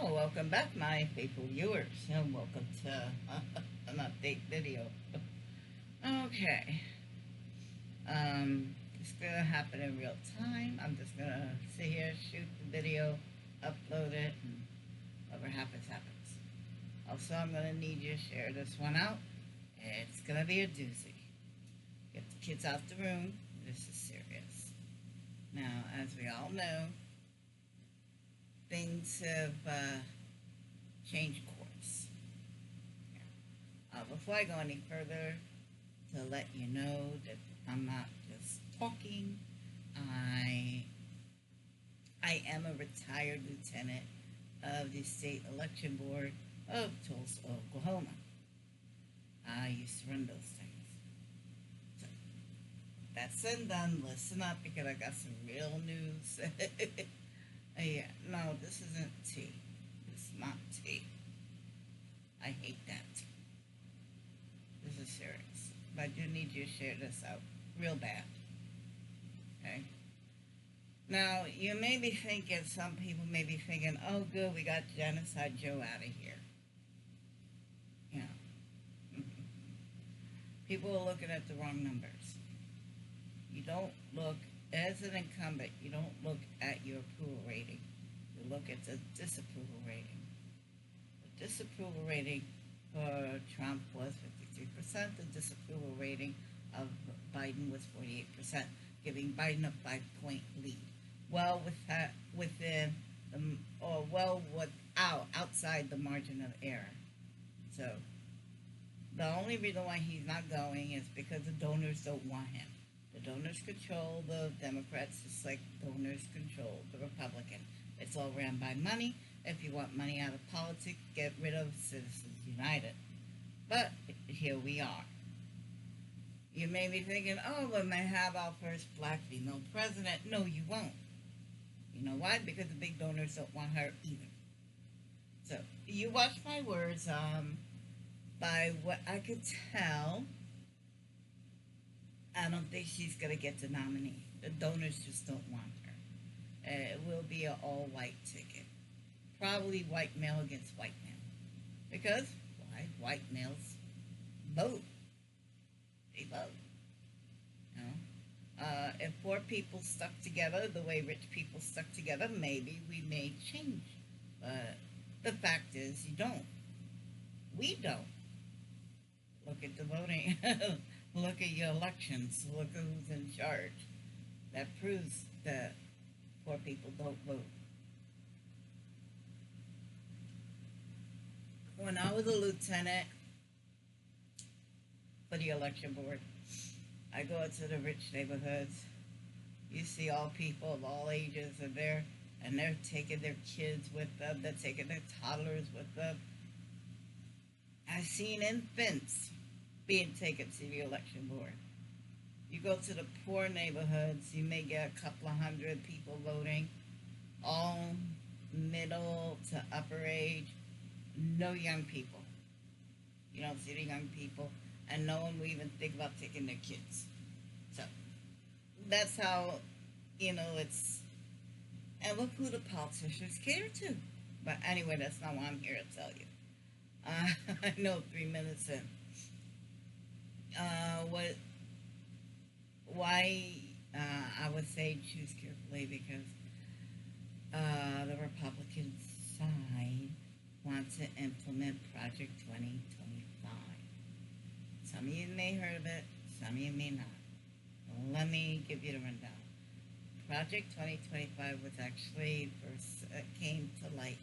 Well, welcome back, my faithful viewers, and welcome to an update video. Okay, it's gonna happen in real time. I'm just gonna sit here, shoot the video, upload it, and whatever happens, happens. Also, I'm gonna need you to share this one out. It's gonna be a doozy. Get the kids out the room. This is serious. Now, as we all know, things have changed course. Before I go any further, to let you know that I'm not just talking. I I am a retired lieutenant of the State Election Board of Tulsa, Oklahoma. I used to run those things. So that's said and done. Listen up because I got some real news. Yeah, no, this isn't tea. It's not tea. I hate that. This is serious. But I do need you to share this out real bad. Okay? Now, you may be thinking, some people may be thinking, oh, good, we got Genocide Joe out of here. You know, people are looking at the wrong numbers. You don't look, as an incumbent, you don't look at your approval rating. You look at the disapproval rating. The disapproval rating for Trump was 53%. The disapproval rating of Biden was 48%, giving Biden a 5-point lead. Well, with that, within the, or well, without outside the margin of error. So the only reason why he's not going is because the donors don't want him. The donors control the Democrats just like donors control the Republican. It's all ran by money. If you want money out of politics, get rid of Citizens United. But here we are. You may be thinking, oh, we may have our first black female president. No, you won't. You know why? Because the big donors don't want her either. So you watch my words. By what I could tell, I don't think she's going to get the nominee. The donors just don't want her. It will be an all-white ticket. Probably white male against white male. Because, why? White males vote. They vote. You know? If poor people stuck together the way rich people stuck together, maybe we may change. But the fact is, you don't. We don't. Look at the voting. Look at your elections. Look at who's in charge. That proves that poor people don't vote. When I was a lieutenant for the election board, I go into the rich neighborhoods. You see all people of all ages are there, and they're taking their kids with them. They're taking their toddlers with them. I've seen infants being taken to the election board. You go to the poor neighborhoods, you may get a couple of hundred people voting, all middle to upper age, no young people. You don't see the young people, and no one will even think about taking their kids. So that's how, it's, and look who the politicians cater to. But anyway, that's not what I'm here to tell you. I know 3 minutes in. What? Why? I would say choose carefully because the Republican side wants to implement Project 2025. Some of you may have heard of it, some of you may not. Let me give you the rundown. Project 2025 was actually first came to light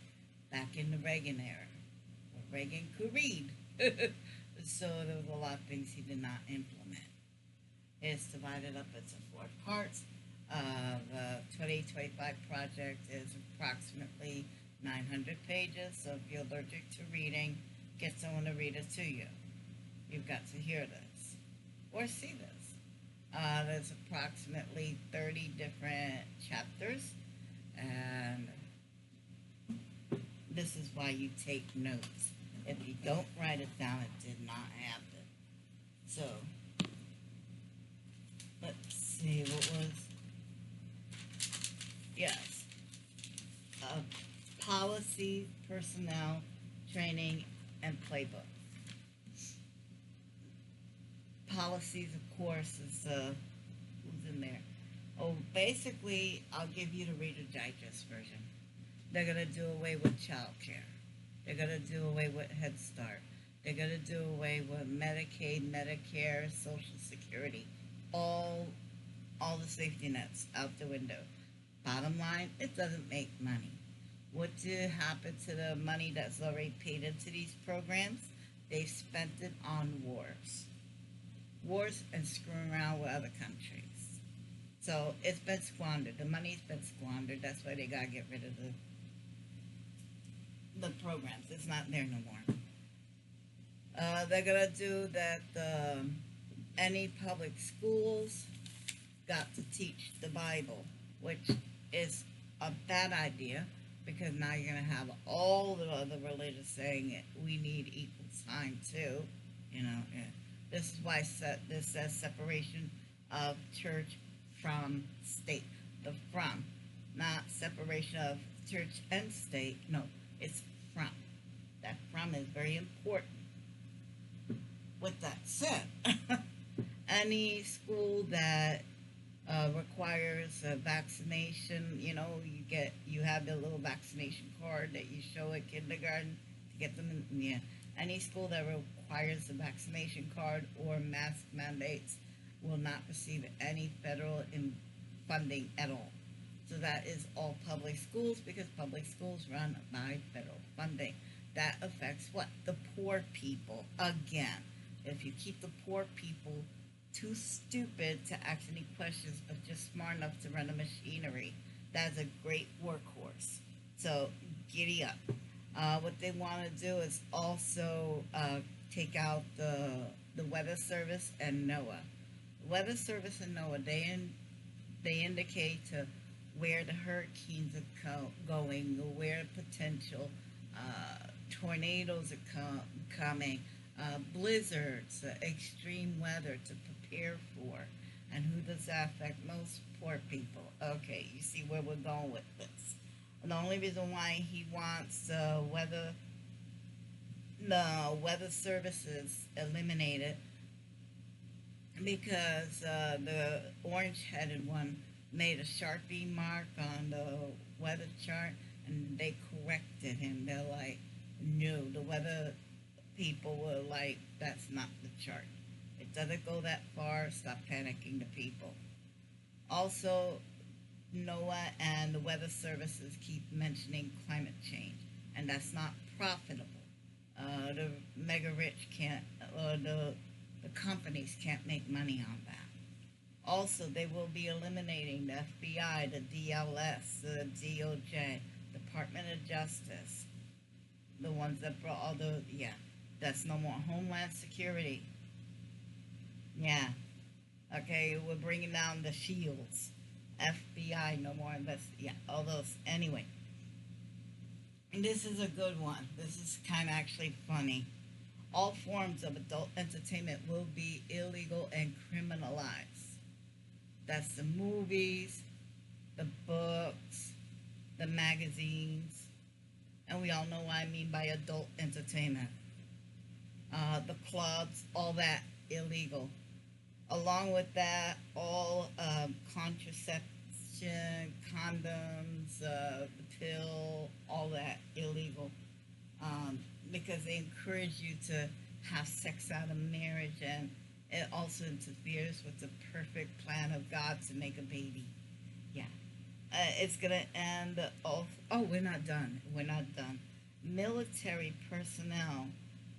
back in the Reagan era. Reagan could read. So there was a lot of things he did not implement. It's divided up into 4 parts. The 2025 project is approximately 900 pages, so if you're allergic to reading, get someone to read it to you. You've got to hear this or see this. There's approximately 30 different chapters, and this is why you take notes. If you don't write it down, it did not happen. So, let's see, what was, yes, policy, personnel, training, and playbook. Policies, of course, is who's in there. Oh, basically, I'll give you the Reader Digest version. They're gonna do away with child care. They're gonna do away with Head Start. They're gonna do away with Medicaid, Medicare, Social Security, all all the safety nets out the window. Bottom line, it doesn't make money. What did happen to the money that's already paid into these programs? They've spent it on wars and screwing around with other countries. So it's been squandered. The money's been squandered. That's why they gotta get rid of the programs. It's not there no more. They're gonna do that. Any public schools got to teach the Bible, which is a bad idea because now you're gonna have all the other religions saying it. We need equal time too. Yeah. This is why this says separation of church from state. The from, not separation of church and state. No, it's from. That from is very important. With that said, any school that requires a vaccination, you have the little vaccination card that you show at kindergarten to get them in. Yeah, any school that requires a vaccination card or mask mandates will not receive any federal funding at all. So that is all public schools because public schools run by federal funding. That affects what? The poor people. Again, if you keep the poor people too stupid to ask any questions but just smart enough to run a machinery, that's a great workhorse. So giddy up. What they want to do is also take out the Weather Service and NOAA. Weather Service and NOAA, they indicate to where the hurricanes are going, where potential tornadoes are coming, blizzards, extreme weather to prepare for. And who does that affect most? Poor people. Okay, you see where we're going with this. The only reason why he wants the weather services eliminated because the orange-headed one made a Sharpie mark on the weather chart, and they corrected him. They're like, no, the weather people were like, that's not the chart. It doesn't go that far. Stop panicking the people. Also, NOAA and the weather services keep mentioning climate change, and that's not profitable. The mega rich can't, or the companies can't make money on that. Also, they will be eliminating the FBI, the DLS, the DOJ, Department of Justice, the ones that brought all that's no more. Homeland Security. Yeah. Okay, we're bringing down the shields. FBI, no more all those. Anyway, and this is a good one. This is kind of actually funny. All forms of adult entertainment will be illegal and criminalized. That's the movies, the books, the magazines, and we all know what I mean by adult entertainment. The clubs, all that illegal. Along with that, all contraception, condoms, the pill, all that illegal. Because they encourage you to have sex out of marriage, and it also interferes with the perfect plan of God to make a baby. Yeah. It's going to end off. Oh, we're not done. We're not done. Military personnel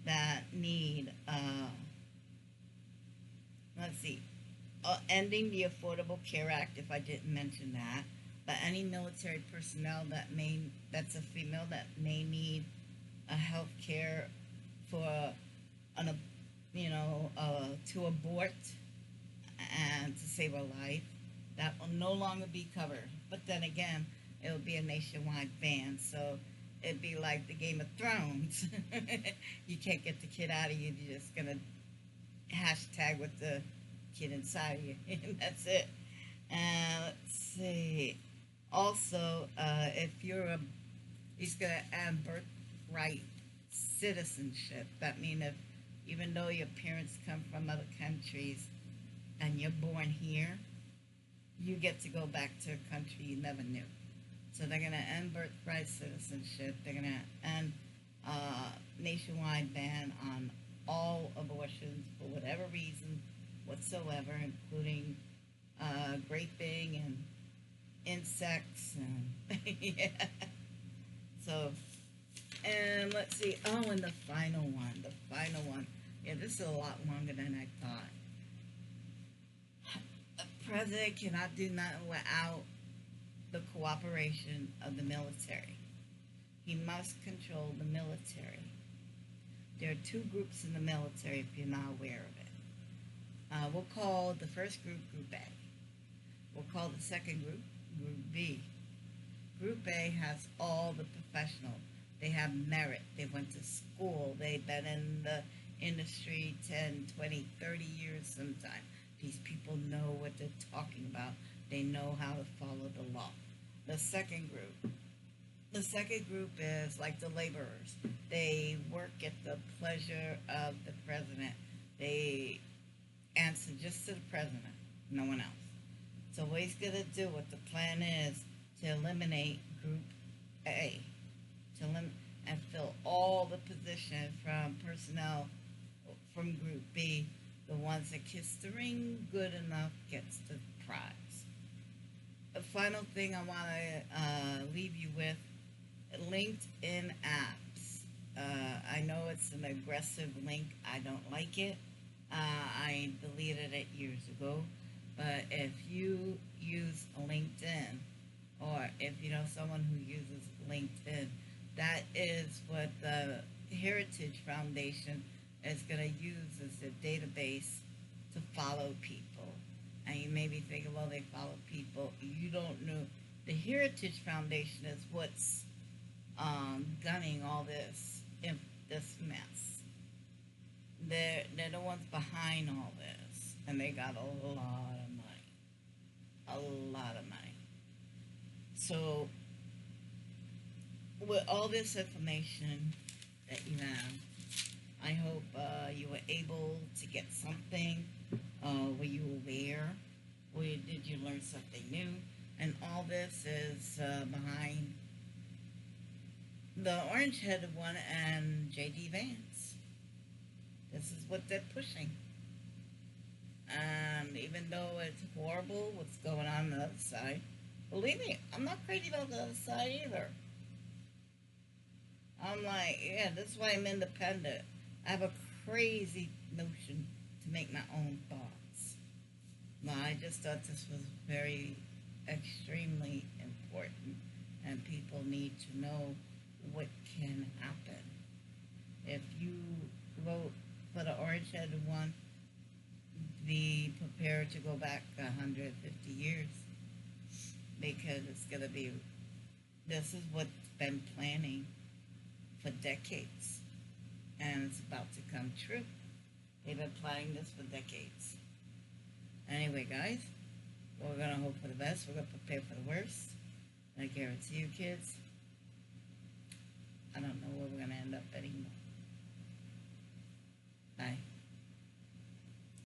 that need, let's see, ending the Affordable Care Act, if I didn't mention that, but any military personnel that's a female that may need a health care for to abort and to save a life, that will no longer be covered. But then again, it'll be a nationwide ban, so it'd be like the Game of Thrones. You can't get the kid out of you. You're just gonna hashtag with the kid inside of you, and that's it. And let's see. Also, if you're He's going to end birthright citizenship. That means if, even though your parents come from other countries and you're born here, you get to go back to a country you never knew. So they're going to end birthright citizenship. They're going to end nationwide ban on all abortions for whatever reason whatsoever, including raping and insects and yeah. So, and let's see. Oh, and the final one. The final one. Yeah, this is a lot longer than I thought. A president cannot do nothing without the cooperation of the military. He must control the military. There are two groups in the military, if you're not aware of it. We'll call the first group Group A. We'll call the second group Group B. Group A has all the professional. They have merit. They went to school. They've been in the industry 10, 20, 30 years sometimes. These people know what they're talking about. They know how to follow the law. The second group is like the laborers. They work at the pleasure of the president. They answer just to the president, no one else. So what he's going to do, what the plan is, to eliminate Group A, and fill all the positions from personnel from Group B. The ones that kiss the ring good enough gets the prize. The final thing I want to leave you with, LinkedIn apps. I know it's an aggressive link. I don't like it. I deleted it years ago. But if you use LinkedIn, or if you know someone who uses LinkedIn, that is what the Heritage Foundation is going to use as their database to follow people. And you may be thinking, well, they follow people. You don't know. The Heritage Foundation is what's gunning all this mess. They're the ones behind all this, and they got a lot of money, a lot of money. So, with all this information that you have, I hope you were able to get something. Were you aware? Or did you learn something new? And all this is behind the orange-headed one and J.D. Vance. This is what they're pushing. And even though it's horrible what's going on the other side, believe me, I'm not crazy about the other side either. I'm like, yeah, this is why I'm independent. I have a crazy notion to make my own thoughts. But I just thought this was very extremely important, and people need to know what can happen. If you vote for the orange-headed one, be prepared to go back 150 years, because it's going to be, this is what's been planning for decades, and it's about to come true. They've been planning this for decades. Anyway, guys, we're going to hope for the best. We're going to prepare for the worst. I guarantee you, kids, I don't know where we're going to end up anymore. Bye.